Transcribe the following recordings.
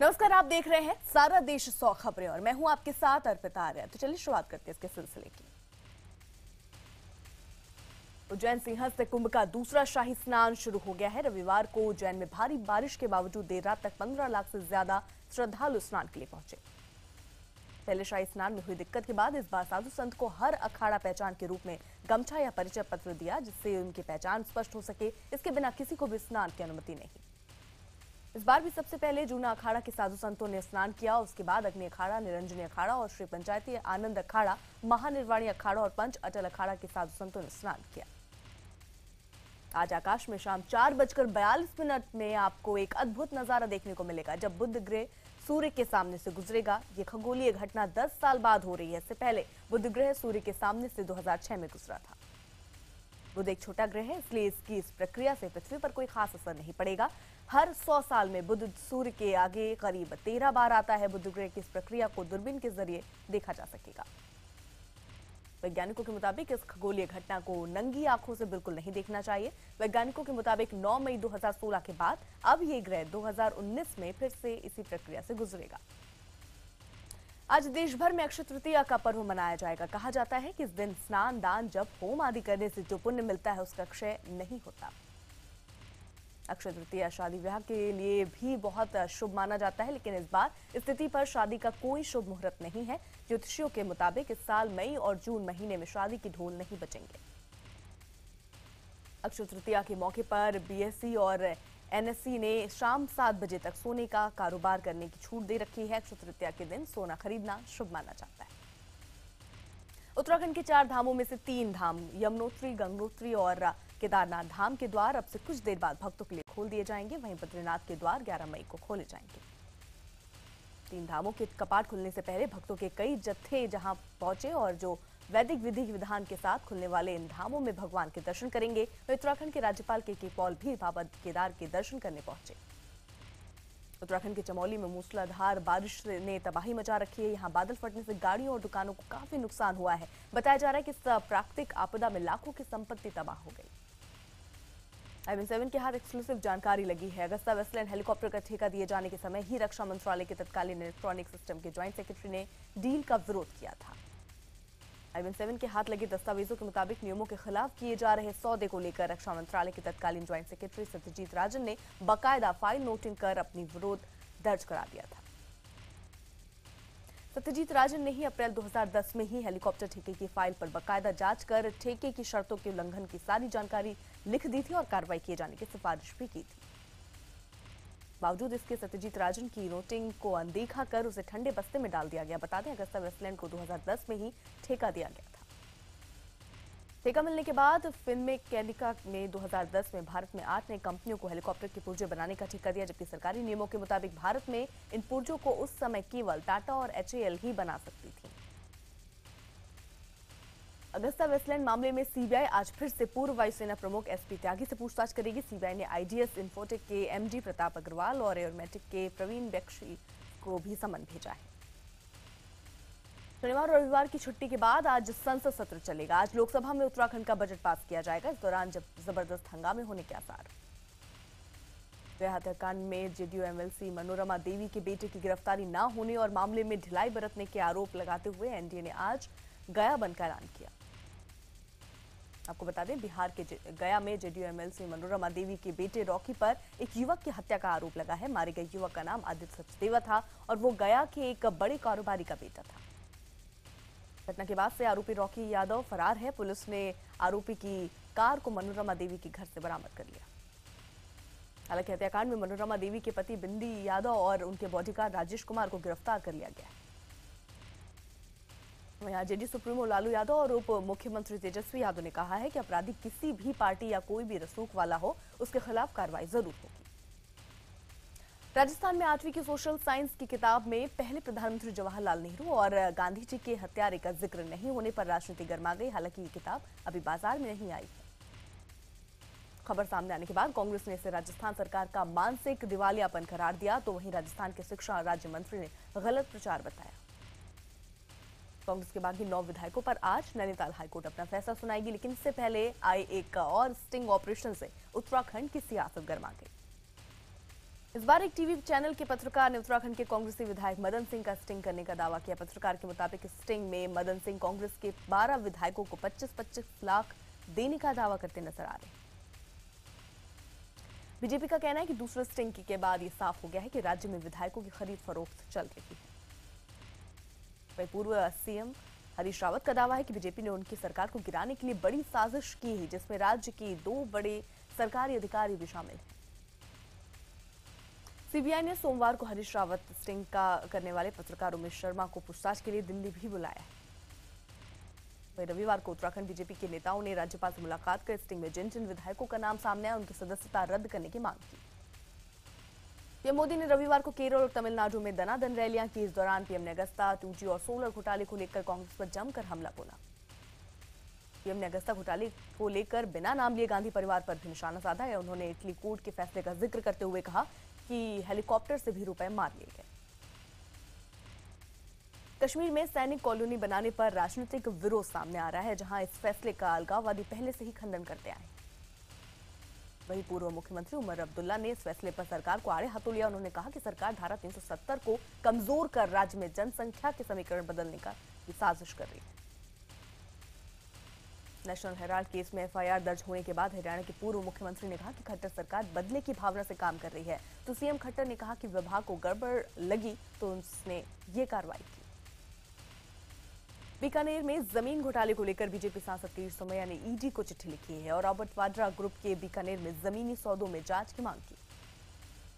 नमस्कार, आप देख रहे हैं सारा देश 100 खबरें और मैं हूं आपके साथ अर्पिता आर्य। तो चलिए शुरुआत करते हैं इसके सिलसिले की। उज्जैन सिंहस्थ कुंभ का दूसरा शाही स्नान शुरू हो गया है। रविवार को उज्जैन में भारी बारिश के बावजूद देर रात तक 15 लाख से ज्यादा श्रद्धालु स्नान के लिए पहुंचे। पहले शाही स्नान में हुई दिक्कत के बाद इस बार साधु संत को हर अखाड़ा पहचान के रूप में गमछा या परिचय पत्र दिया, जिससे उनकी पहचान स्पष्ट हो सके। इसके बिना किसी को भी स्नान की अनुमति नहीं। इस बार भी सबसे पहले जूना अखाड़ा के साधु संतों ने स्नान किया। उसके बाद अग्नि अखाड़ा, निरंजनी अखाड़ा और श्री पंचायती आनंद अखाड़ा, महानिर्वाणी अखाड़ा और पंच अटल अखाड़ा के साधु संतों ने स्नान किया। आज आकाश में शाम 4:42 में आपको एक अद्भुत नजारा देखने को मिलेगा, जब बुध ग्रह सूर्य के सामने से गुजरेगा। ये खगोलीय घटना 10 साल बाद हो रही है। इससे पहले बुध ग्रह सूर्य के सामने से 2006 में गुजरा था। बुध एक छोटा ग्रह है, इसलिए इसकी इस प्रक्रिया से पृथ्वी पर कोई खास असर नहीं पड़ेगा। हर 100 साल में बुध सूर्य के आगे करीब 13 बार आता है। बुध ग्रह की इस प्रक्रिया को दूरबीन के जरिए देखा जा सकेगा। वैज्ञानिकों के मुताबिक इस खगोलीय घटना को नंगी आंखों से बिल्कुल नहीं देखना चाहिए। वैज्ञानिकों के मुताबिक 9 मई 2016 के बाद अब ये ग्रह 2019 में फिर से इसी प्रक्रिया से गुजरेगा। आज देश भर में अक्षय तृतीया का पर्व मनाया जाएगा। कहा जाता है कि इस दिन स्नान, दान, जप, होम आदि करने से जो पुण्य मिलता है उसका क्षय नहीं होता। अक्षय तृतीया शादी विवाह के लिए भी बहुत शुभ माना जाता है, लेकिन इस बार इस तिथि पर शादी का कोई शुभ मुहूर्त नहीं है। ज्योतिषियों के मुताबिक इस साल मई और जून महीने में शादी की ढोल नहीं बजेंगे। अक्षय तृतीया के मौके पर बीएसई और एनएसई ने शाम 7 बजे तक सोने का कारोबार करने की छूट दे रखी है। अक्षय तृतीया के दिन सोना खरीदना शुभ माना जाता है। उत्तराखंड के 4 धामों में से 3 धाम यमुनोत्री, गंगोत्री और केदारनाथ धाम के द्वार अब से कुछ देर बाद भक्तों के लिए खोल दिए जाएंगे। वहीं बद्रीनाथ के द्वार 11 मई को खोले जाएंगे। 3 धामों के कपाट खुलने से पहले भक्तों के कई जत्थे जहां पहुंचे और जो वैदिक विधि विधान के साथ खुलने वाले इन धामों में भगवान के दर्शन करेंगे। वहीं उत्तराखंड के राज्यपाल के पॉल भी बाबा केदार के दर्शन करने पहुंचे। उत्तराखंड के चमोली में मूसलाधार बारिश ने तबाही मचा रखी है। यहां बादल फटने से गाड़ियों और दुकानों को काफी नुकसान हुआ है। बताया जा रहा है कि इस प्राकृतिक आपदा में लाखों की संपत्ति तबाह हो गई। IBN7 के हाथ एक्सक्लूसिव जानकारी लगी है। अगस्ता वेस्टलैंड हेलीकॉप्टर का ठेका दिए जाने के समय ही रक्षा मंत्रालय के तत्कालीन इलेक्ट्रॉनिक सिस्टम के ज्वाइंट सेक्रेटरी ने डील का विरोध किया था। IBN7 के हाथ लगे दस्तावेजों के मुताबिक नियमों के खिलाफ किए जा रहे सौदे को लेकर रक्षा मंत्रालय के तत्कालीन ज्वाइंट सेक्रेटरी सत्यजीत राजन ने बाकायदा फाइल नोटिंग कर अपनी विरोध दर्ज करा दिया था। सत्यजीत राजन ने ही अप्रैल 2010 में ही हेलीकॉप्टर ठेके की फाइल पर बाकायदा जांच कर ठेके की शर्तों के उल्लंघन की सारी जानकारी लिख दी थी और कार्रवाई किए जाने की सिफारिश भी की थी। बावजूद इसके सत्यजीत राजन की नोटिंग को अनदेखा कर उसे ठंडे बस्ते में डाल दिया गया। बता दें, अगस्ता वेस्टलैंड को 2010 में ही ठेका दिया गया था। ठेका मिलने के बाद फिनमेकैनिका ने 2010 में भारत में 8 नई कंपनियों को हेलीकॉप्टर के पुर्जे बनाने का ठेका दिया, जबकि सरकारी नियमों के मुताबिक भारत में इन पुर्जों को उस समय केवल टाटा और HAL ही बना सकती थी। अगस्ता वेस्टलैंड मामले में सीबीआई आज फिर से पूर्व वायुसेना प्रमुख SP त्यागी से पूछताछ करेगी। सीबीआई ने IDS इन्फोटेक के MD प्रताप अग्रवाल और एयरमेटिक के प्रवीण बख्शी को भी समन भेजा है। शनिवार और रविवार की छुट्टी के बाद आज संसद सत्र चलेगा। आज लोकसभा में उत्तराखंड का बजट पास किया जाएगा। इस दौरान जबरदस्त हंगामे होने के आसार। गया हत्याकांड में JDU MLC मनोरमा देवी के बेटे की गिरफ्तारी न होने और मामले में ढिलाई बरतने के आरोप लगाते हुए NDA ने आज गया बंद का ऐलान किया। आपको बता दें, बिहार के गया में JDU MLC मनोरमा देवी के बेटे रॉकी पर एक युवक की हत्या का आरोप लगा है। मारे गए युवक का नाम आदित्य सचदेवा था और वो गया के एक बड़े कारोबारी का बेटा था। घटना के बाद से आरोपी रॉकी यादव फरार है। पुलिस ने आरोपी की कार को मनोरमा देवी के घर से बरामद कर लिया। हालांकि हत्याकांड में मनोरमा देवी के पति बिंदी यादव और उनके बॉडीगार्ड राजेश कुमार को गिरफ्तार कर लिया गया। वहीं जेडी सुप्रीमो लालू यादव और उप मुख्यमंत्री तेजस्वी यादव ने कहा है कि अपराधी किसी भी पार्टी या कोई भी रसूख वाला हो, उसके खिलाफ कार्रवाई जरूर होगी। राजस्थान में 8वीं की सोशल साइंस की किताब में पहले प्रधानमंत्री जवाहरलाल नेहरू और गांधी जी के हत्यारे का जिक्र नहीं होने पर राजनीति गर्मा गई। हालांकि ये किताब अभी बाजार में नहीं आई है। खबर सामने आने के बाद कांग्रेस ने इसे राजस्थान सरकार का मानसिक दिवालियापन करार दिया, तो वहीं राजस्थान के शिक्षा राज्य मंत्री ने गलत प्रचार बताया। कांग्रेस के बाकी 9 विधायकों पर आज नैनीताल हाईकोर्ट अपना फैसला सुनाएगी, लेकिन इससे पहले आए एक और स्टिंग ऑपरेशन से उत्तराखंड की सियासत गर्मा गई। इस बार एक टीवी चैनल के पत्रकार ने उत्तराखंड के कांग्रेसी विधायक मदन सिंह का स्टिंग करने का दावा किया। पत्रकार के मुताबिक इस स्टिंग में मदन सिंह कांग्रेस के 12 विधायकों को 25-25 लाख देने का दावा करते नजर आ रहे हैं। बीजेपी का कहना है कि दूसरे स्टिंग के बाद ये साफ हो गया है कि राज्य में विधायकों की खरीद फरोख्त चल रही है। वहीं पूर्व सीएम हरीश रावत का दावा है कि बीजेपी ने उनकी सरकार को गिराने के लिए बड़ी साजिश की है, जिसमें राज्य के 2 बड़े सरकारी अधिकारी भी शामिल हैं। सीबीआई ने सोमवार को हरीश रावत स्टिंग का करने वाले पत्रकार उमेश शर्मा को पूछताछ के लिए दिल्ली भी बुलाया है। वहीं रविवार को उत्तराखंड बीजेपी के नेताओं ने राज्यपाल से मुलाकात कर स्टिंग में जिन जिन विधायकों का नाम सामने आया उनकी सदस्यता रद्द करने की मांग की। पीएम मोदी ने रविवार को केरल और तमिलनाडु में दनादन रैलियां की। इस दौरान पीएम ने अगस्ता, 2G और सोलर घोटाले को लेकर कांग्रेस पर जमकर हमला बोला। पीएम ने अगस्ता घोटाले को लेकर बिना नाम लिए गांधी परिवार पर भी निशाना साधा है। उन्होंने इटली कोर्ट के फैसले का जिक्र करते हुए कहा कि हेलीकॉप्टर से भी रुपए मार लिए गए। कश्मीर में सैनिक कॉलोनी बनाने पर राजनीतिक विरोध सामने आ रहा है, जहां इस फैसले का अलगाववादी पहले से ही खंडन करते आए हैं। वहीं पूर्व मुख्यमंत्री उमर अब्दुल्ला ने इस फैसले पर सरकार को आड़े हाथों लिया। उन्होंने कहा कि सरकार धारा 370 को कमजोर कर राज्य में जनसंख्या के समीकरण बदलने का साजिश कर रही है। नेशनल हेराल्ड केस में एफआईआर दर्ज होने के बाद हरियाणा के पूर्व मुख्यमंत्री ने कहा कि खट्टर सरकार बदले की भावना से काम कर रही है, तो सीएम खट्टर ने कहा कि विभाग को गड़बड़ लगी तो उसने ये कार्रवाई की। बीकानेर में जमीन घोटाले को लेकर बीजेपी सांसद तीर सोमैया ने ईडी को चिट्ठी लिखी है और रॉबर्ट वाड्रा ग्रुप के बीकानेर में जमीनी सौदों में जांच की मांग की।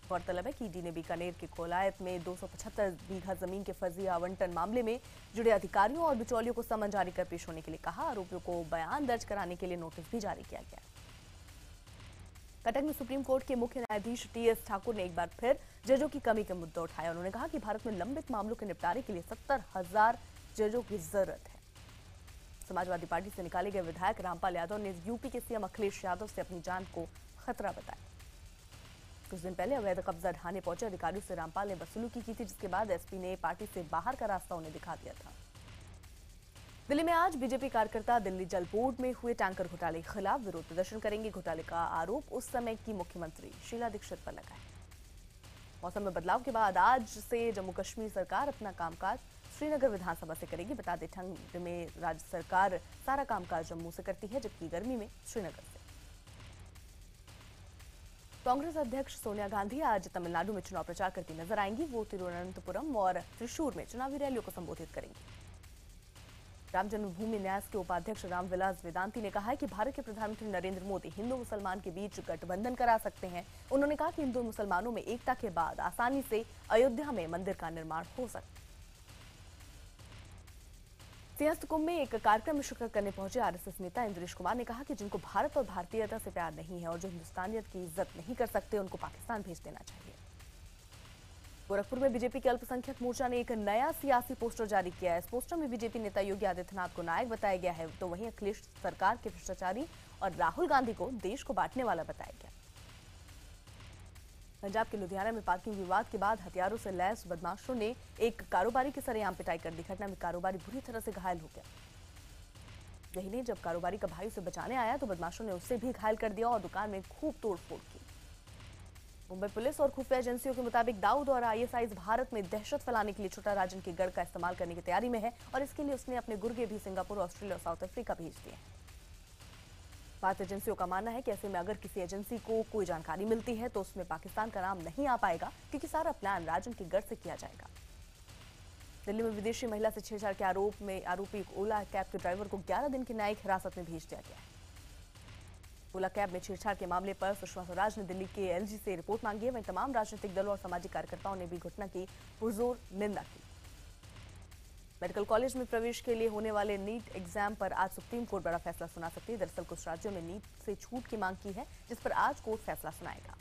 गौरतलब है कि ईडी ने बीकानेर के कोलायत में 275 बीघा जमीन के फर्जी आवंटन मामले में जुड़े अधिकारियों और बिचौलियों को समन जारी कर पेश होने के लिए कहा। आरोपियों को बयान दर्ज कराने के लिए नोटिस भी जारी किया गया। कटक में सुप्रीम कोर्ट के मुख्य न्यायाधीश टीएस ठाकुर ने एक बार फिर जजों की कमी का मुद्दा उठाया। उन्होंने कहा कि भारत में लंबित मामलों के निपटारे के लिए 70,000 जजों की जरूरत है। समाजवादी पार्टी से निकाले गए विधायक रामपाल यादव ने यूपी के सीएम अखिलेश यादव से अपनी जान को खतरा बताया। कुछ दिन पहले अवैध कब्जा ढाने पहुंचे अधिकारियों से रामपाल ने बदसलूकी की थी, जिसके बाद एसपी ने पार्टी से बाहर का रास्ता उन्हें दिखा दिया था। दिल्ली में आज बीजेपी कार्यकर्ता दिल्ली जल बोर्ड में हुए टैंकर घोटाले के खिलाफ विरोध प्रदर्शन करेंगे। घोटाले का आरोप उस समय की मुख्यमंत्री शीला दीक्षित पर लगा है। मौसम में बदलाव के बाद आज से जम्मू कश्मीर सरकार अपना कामकाज श्रीनगर विधानसभा से करेगी। बता दें, ठंड में राज्य सरकार सारा कामकाज जम्मू से करती है, जबकि गर्मी में श्रीनगर से। कांग्रेस अध्यक्ष सोनिया गांधी आज तमिलनाडु में चुनाव प्रचार करती नजर आएंगी। वो तिरुवनंतपुरम और त्रिशूर में चुनावी रैलियों को संबोधित करेंगी। राम जन्मभूमि न्यास के उपाध्यक्ष रामविलास वेदांती ने कहा है कि भारत के प्रधानमंत्री नरेंद्र मोदी हिंदू मुसलमान के बीच गठबंधन करा सकते हैं। उन्होंने कहा कि हिंदू मुसलमानों में एकता के बाद आसानी से अयोध्या में मंदिर का निर्माण हो सकता है। सिंहस्थ कुंभ में एक कार्यक्रम में शिरकत करने पहुंचे आरएसएस नेता इंद्रेश कुमार ने कहा कि जिनको भारत और भारतीयता से प्यार नहीं है और जो हिंदुस्तानियत की इज्जत नहीं कर सकते, उनको पाकिस्तान भेज देना चाहिए। गोरखपुर में बीजेपी के अल्पसंख्यक मोर्चा ने एक नया सियासी पोस्टर जारी किया है। इस पोस्टर में बीजेपी नेता योगी आदित्यनाथ को नायक बताया गया है, तो वहीं अखिलेश सरकार के भ्रष्टाचारी और राहुल गांधी को देश को बांटने वाला बताया गया। पंजाब के लुधियाना में पार्किंग विवाद के बाद हथियारों से लैस बदमाशों ने एक कारोबारी की सरेआम पिटाई कर दी। घटना में कारोबारी बुरी तरह से घायल हो गया। यही नहीं, जब कारोबारी का भाई उसे बचाने आया तो बदमाशों ने उसे भी घायल कर दिया और दुकान में खूब तोड़फोड़ की। मुंबई पुलिस और खुफिया एजेंसियों के मुताबिक दाऊद और आईएसआई भारत में दहशत फैलाने के लिए छोटा राजन के गढ़ का इस्तेमाल करने की तैयारी में है और इसके लिए उसने अपने गुर्गे भी सिंगापुर, ऑस्ट्रेलिया और साउथ अफ्रीका भेज दिए हैं। भारतीय एजेंसियों का मानना है कि ऐसे में अगर किसी एजेंसी को कोई जानकारी मिलती है तो उसमें पाकिस्तान का नाम नहीं आ पाएगा, क्योंकि सारा प्लान राजन के गढ़ से किया जाएगा। दिल्ली में विदेशी महिला से छेड़छाड़ के आरोप में आरोपी ओला कैब के ड्राइवर को 11 दिन की न्यायिक हिरासत में भेज दिया गया है। ओला कैब में छेड़छाड़ के मामले पर सुषमा स्वराज ने दिल्ली के एलजी से रिपोर्ट मांगी है। वहीं तमाम राजनीतिक दलों और सामाजिक कार्यकर्ताओं ने भी घटना की पुरजोर निंदा की। मेडिकल कॉलेज में प्रवेश के लिए होने वाले नीट एग्जाम पर आज सुप्रीम कोर्ट बड़ा फैसला सुना सकती है। दरअसल कुछ राज्यों में नीट से छूट की मांग की है, जिस पर आज कोर्ट फैसला सुनाएगा।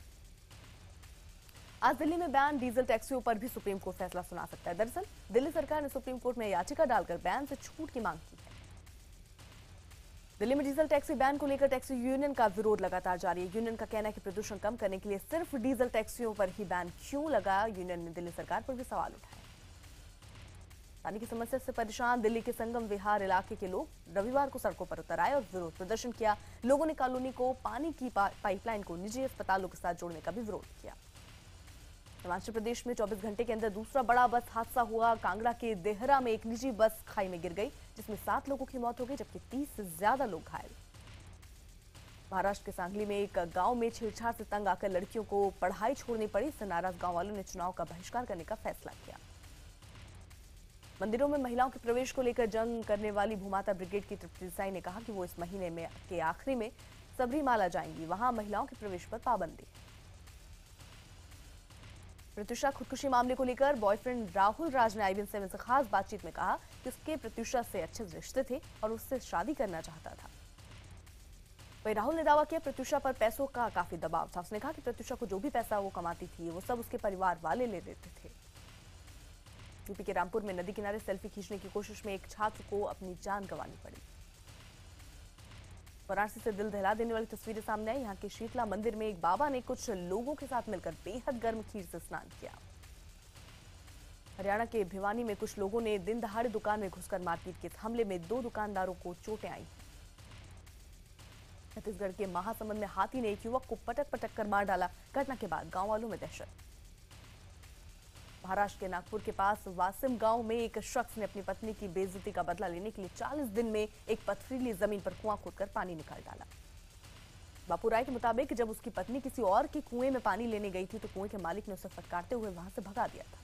आज दिल्ली में बैन डीजल टैक्सियों पर भी सुप्रीम कोर्ट फैसला सुना सकता है। दरअसल दिल्ली सरकार ने सुप्रीम कोर्ट में याचिका डालकर बैन से छूट की मांग की है। दिल्ली में डीजल टैक्सी बैन को लेकर टैक्सी यूनियन का विरोध लगातार जारी है। यूनियन का कहना है कि प्रदूषण कम करने के लिए सिर्फ डीजल टैक्सियों पर ही बैन क्यों लगा। यूनियन ने दिल्ली सरकार पर भी सवाल उठाए। पानी की समस्या से परेशान दिल्ली के संगम विहार इलाके के लोग रविवार को सड़कों पर उतर आए और विरोध प्रदर्शन किया। लोगों ने कॉलोनी को पानी की पाइपलाइन को निजी अस्पतालों के साथ जोड़ने का भी विरोध किया। हिमाचल प्रदेश में 24 घंटे के अंदर दूसरा बड़ा बस हादसा हुआ। कांगड़ा के देहरा में एक निजी बस खाई में गिर गई, जिसमें 7 लोगों की मौत हो गई, जबकि 30 से ज्यादा लोग घायल। महाराष्ट्र के सांगली में एक गांव में छेड़छाड़ से तंग आकर लड़कियों को पढ़ाई छोड़नी पड़ी। इससे नाराज गांव वालों ने चुनाव का बहिष्कार करने का फैसला किया। मंदिरों में महिलाओं के प्रवेश को लेकर जंग करने वाली भूमाता ब्रिगेड की तृप्ति देसाई ने कहा कि वो इस महीने में के आखिरी में सबरीमाला जाएंगी, वहां महिलाओं के प्रवेश पर पाबंदी है। प्रत्युषा खुदकुशी मामले को लेकर बॉयफ्रेंड राहुल राज ने IBN7 से खास बातचीत में कहा कि उसके प्रत्युषा से अच्छे रिश्ते थे और उससे शादी करना चाहता था। वहीं राहुल ने दावा किया प्रत्युषा पर पैसों का काफी दबाव था। उसने कहा कि प्रत्युषा को जो भी पैसा वो कमाती थी वो सब उसके परिवार वाले ले लेते थे। यूपी के रामपुर में नदी किनारे सेल्फी खींचने की कोशिश में एक छात्र को अपनी जान गंवानी पड़ी। वाराणसी से दिल दहला देने वाली तस्वीरें सामने आई। यहाँ के शीतला मंदिर में एक बाबा ने कुछ लोगों के साथ मिलकर बेहद गर्म खीर से स्नान किया। हरियाणा के भिवानी में कुछ लोगों ने दिन दहाड़े दुकान में घुसकर मारपीट की। इस हमले में 2 दुकानदारों को चोटें आई। छत्तीसगढ़ के महासमुंद में हाथी ने एक युवक को पटक पटक कर मार डाला। घटना के बाद गांव वालों में दहशत। महाराष्ट्र के नागपुर के पास वासिम गांव में एक शख्स ने अपनी पत्नी की बेइज्जती का बदला लेने के लिए 40 दिन में एक पथरीली जमीन पर कुआं खोदकर पानी निकाल डाला। बापू राय के मुताबिक जब उसकी पत्नी किसी और के कुएं में पानी लेने गई थी तो कुएं के मालिक ने उसे फटकारते हुए वहां से भगा दिया था।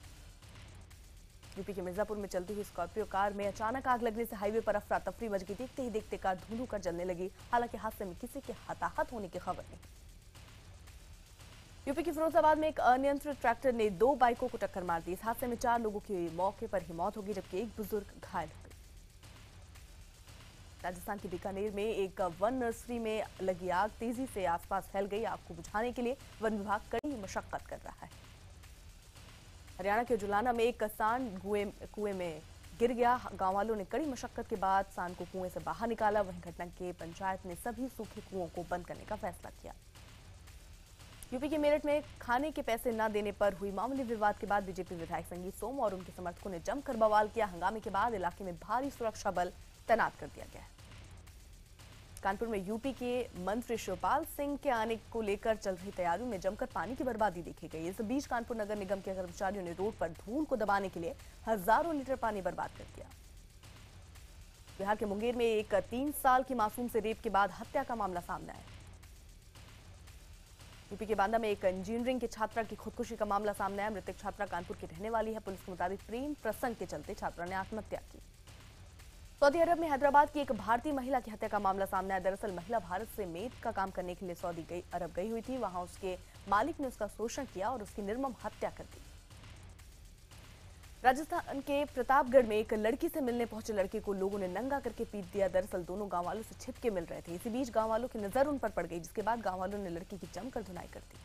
यूपी के मिर्जापुर में चलती हुई स्कॉर्पियो कार में अचानक आग लगने से हाईवे पर अफरा तफरी मच गई। देखते ही देखते कार धुंधु कर जलने लगी। हालांकि हादसे में किसी के हताहत होने की खबर नहीं। यूपी के फिरोजाबाद में एक अनियंत्रित ट्रैक्टर ने 2 बाइकों को टक्कर मार दी। इस हादसे में 4 लोगों की मौके पर ही मौत हो गई, जबकि एक बुजुर्ग घायल हो गई। राजस्थान के बीकानेर में एक वन नर्सरी में लगी आग तेजी से आसपास फैल गई। आग को बुझाने के लिए वन विभाग कड़ी मशक्कत कर रहा है। हरियाणा के जुलाना में एक सांड कुएं में गिर गया। गांव वालों ने कड़ी मशक्कत के बाद सांड को कुएं से बाहर निकाला। वहीं घटना के पंचायत ने सभी सूखे कुओं को बंद करने का फैसला किया। यूपी के मेरठ में खाने के पैसे न देने पर हुई मामूली विवाद के बाद बीजेपी विधायक संगीत सोम और उनके समर्थकों ने जमकर बवाल किया। हंगामे के बाद इलाके में भारी सुरक्षा बल तैनात कर दिया गया है। कानपुर में यूपी के मंत्री शिवपाल सिंह के आने को लेकर चल रही तैयारियों में जमकर पानी की बर्बादी देखी गई। इस बीच कानपुर नगर निगम के कर्मचारियों ने रोड पर धूल को दबाने के लिए हजारों लीटर पानी बर्बाद कर दिया। बिहार के मुंगेर में एक 3 साल की मासूम से रेप के बाद हत्या का मामला सामने आया। यूपी के बांदा में एक इंजीनियरिंग की छात्रा की खुदकुशी का मामला सामने आया। मृतक छात्रा कानपुर की रहने वाली है। पुलिस के मुताबिक प्रेम प्रसंग के चलते छात्रा ने आत्महत्या की। सऊदी अरब में हैदराबाद की एक भारतीय महिला की हत्या का मामला सामने आया। दरअसल महिला भारत से मेद का काम करने के लिए सऊदी अरब गई हुई थी। वहां उसके मालिक ने उसका शोषण किया और उसकी निर्मम हत्या कर दी। राजस्थान के प्रतापगढ़ में एक लड़की से मिलने पहुंचे लड़के को लोगों ने नंगा करके पीट दिया। दरअसल दोनों गांव वालों से छिपके मिल रहे थे। इसी बीच गांव वालों की नजर उन पर पड़ गई, जिसके बाद गांव वालों ने लड़की की जमकर धुनाई कर दी।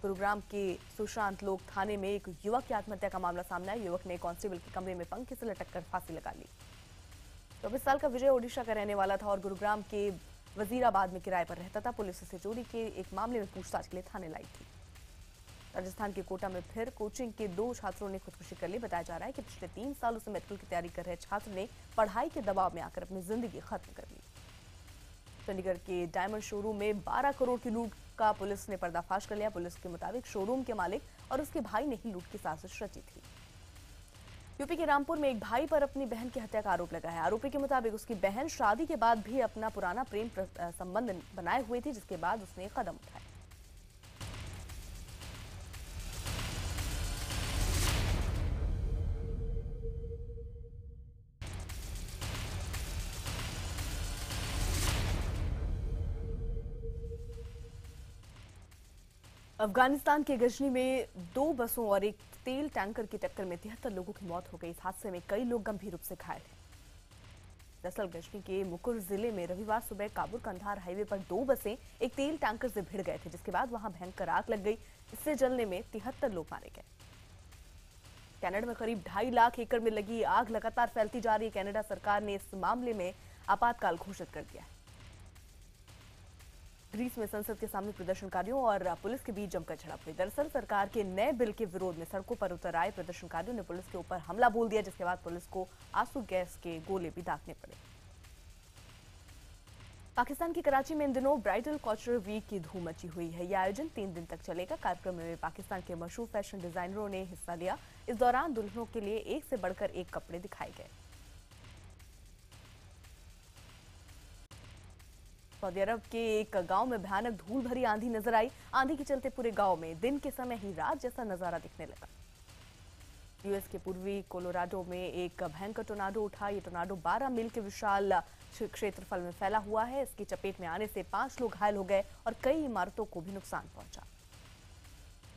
गुरुग्राम के सुशांत लोक थाने में एक युवक की आत्महत्या का मामला सामने आया। युवक ने कांस्टेबल के कमरे में पंखे से लटक कर फांसी लगा ली। 24 साल का विजय ओडिशा का रहने वाला था और गुरुग्राम के वजीराबाद में किराए पर रहता था। पुलिस उसे चोरी के एक मामले में पूछताछ के लिए थाने लाई थी। राजस्थान के कोटा में फिर कोचिंग के 2 छात्रों ने खुदकुशी कर ली। बताया जा रहा है कि पिछले 3 सालों से मेडिकल की तैयारी कर रहे छात्र ने पढ़ाई के दबाव में आकर अपनी जिंदगी खत्म कर ली। चंडीगढ़ के डायमंड शोरूम में 12 करोड़ की लूट का पुलिस ने पर्दाफाश कर लिया। पुलिस के मुताबिक शोरूम के मालिक और उसके भाई ने ही लूट की साजिश रची थी। यूपी के रामपुर में एक भाई पर अपनी बहन की हत्या का आरोप लगा है। आरोपी के मुताबिक उसकी बहन शादी के बाद भी अपना पुराना प्रेम संबंध बनाए हुए थी, जिसके बाद उसने कदम उठाया। अफगानिस्तान के गजनी में 2 बसों और एक तेल टैंकर की टक्कर में 73 लोगों की मौत हो गई। इस हादसे में कई लोग गंभीर रूप से घायल हैं। दरअसल गजनी के मुकुर जिले में रविवार सुबह काबुल कंधार हाईवे पर 2 बसें एक तेल टैंकर से भिड़ गए थे, जिसके बाद वहां भयंकर आग लग गई। इससे जलने में 73 लोग मारे गए। कनाडा में करीब 2.5 लाख एकड़ में लगी आग लगातार फैलती जा रही है। कनाडा सरकार ने इस मामले में आपातकाल घोषित कर दिया है। ग्रीस में संसद के सामने प्रदर्शनकारियों और पुलिस के बीच जमकर झड़प हुई। दरअसल सरकार के नए बिल के विरोध में सड़कों पर उतर आए प्रदर्शनकारियों ने पुलिस के ऊपर हमला बोल दिया, जिसके बाद पुलिस को आंसू गैस के गोले भी दागने पड़े। पाकिस्तान की कराची में इन दिनों ब्राइडल कल्चर वीक की धूम मची हुई है। यह आयोजन 3 दिन तक चलेगा। कार्यक्रम में पाकिस्तान के मशहूर फैशन डिजाइनरों ने हिस्सा लिया। इस दौरान दुल्हनों के लिए एक से बढ़कर एक कपड़े दिखाए गए। सऊदी अरब के एक गांव में भयानक धूल भरी आंधी नजर आई। आंधी के चलते पूरे गांव में दिन के समय ही रात जैसा नजारा दिखने लगा। यूएस के पूर्वी कोलोराडो में एक भयंकर टोर्नाडो उठा। ये टोर्नाडो 12 मील के विशाल क्षेत्रफल में फैला हुआ है। इसकी चपेट में आने से 5 लोग घायल हो गए और कई इमारतों को भी नुकसान पहुंचा।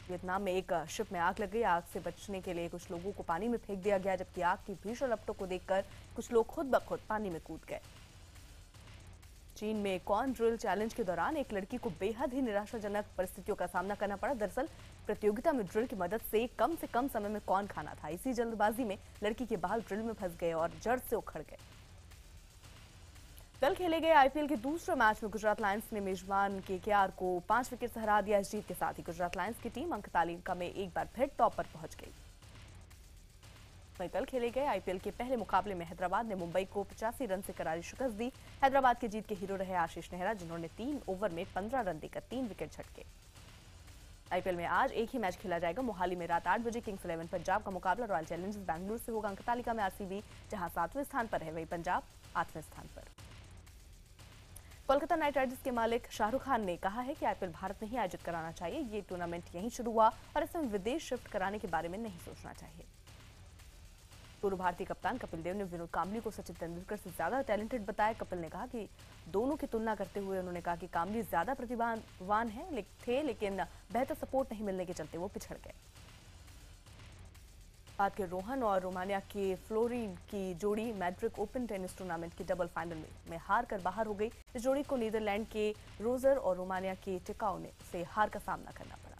वियतनाम में एक शिप में आग लग गई। आग से बचने के लिए कुछ लोगों को पानी में फेंक दिया गया, जबकि आग की भीषण लपटों को देखकर कुछ लोग खुद ब खुद पानी में कूद गए। चीन में कॉर्न ड्रिल चैलेंज के दौरान एक लड़की को बेहद ही निराशाजनक परिस्थितियों का सामना करना पड़ा। दरअसल प्रतियोगिता में ड्रिल की मदद से कम समय में कॉर्न खाना था। इसी जल्दबाजी में लड़की के बाल ड्रिल में फंस गए और जड़ से उखड़ गए। कल खेले गए आईपीएल के दूसरे मैच में गुजरात लायंस ने मेजबान केकेआर को 5 विकेट से हरा दिया। इस जीत के साथ ही गुजरात लायंस की टीम अंक तालिका में एक बार फिर टॉप पर पहुंच गई। वहीं कल खेले गए आईपीएल के पहले मुकाबले में हैदराबाद ने मुंबई को 85 रन से करारी शिकस्त दी। हैदराबाद की जीत के हीरो रहे आशीष नेहरा, जिन्होंने 3 ओवर में 15 रन देकर 3 विकेट झटके। आईपीएल में आज एक ही मैच खेला जाएगा। मोहाली में रात 8 बजे किंग्स 11 पंजाब का मुकाबला रॉयल चैलेंजर्स बैंगलोर से होगा। अंक तालिका में आरसीबी जहां 7वें स्थान पर है, वहीं पंजाब 8वें स्थान पर। कोलकाता नाइट राइडर्स के मालिक शाहरुख खान ने कहा है कि आईपीएल भारत में ही आयोजित कराना चाहिए। ये टूर्नामेंट यहीं शुरू हुआ और इसमें विदेश शिफ्ट कराने के बारे में नहीं सोचना चाहिए। पूर्व भारतीय कप्तान कपिल देव ने विनोद कांबली को सचिन तेंदुलकर से ज्यादा टैलेंटेड बताया। कपिल ने कहा कि दोनों की तुलना करते हुए उन्होंने कहा कि कांबली ज्यादा प्रतिभावान थे, लेकिन बेहतर सपोर्ट नहीं मिलने के चलते वो पिछड़ गए। बाद के रोहन और रोमानिया के फ्लोरिन की जोड़ी मैड्रिड ओपन टेनिस टूर्नामेंट के डबल फाइनल में हार कर बाहर हो गई। इस जोड़ी को नीदरलैंड के रोजर और रोमानिया के टिकाओ से हार का सामना करना पड़ा।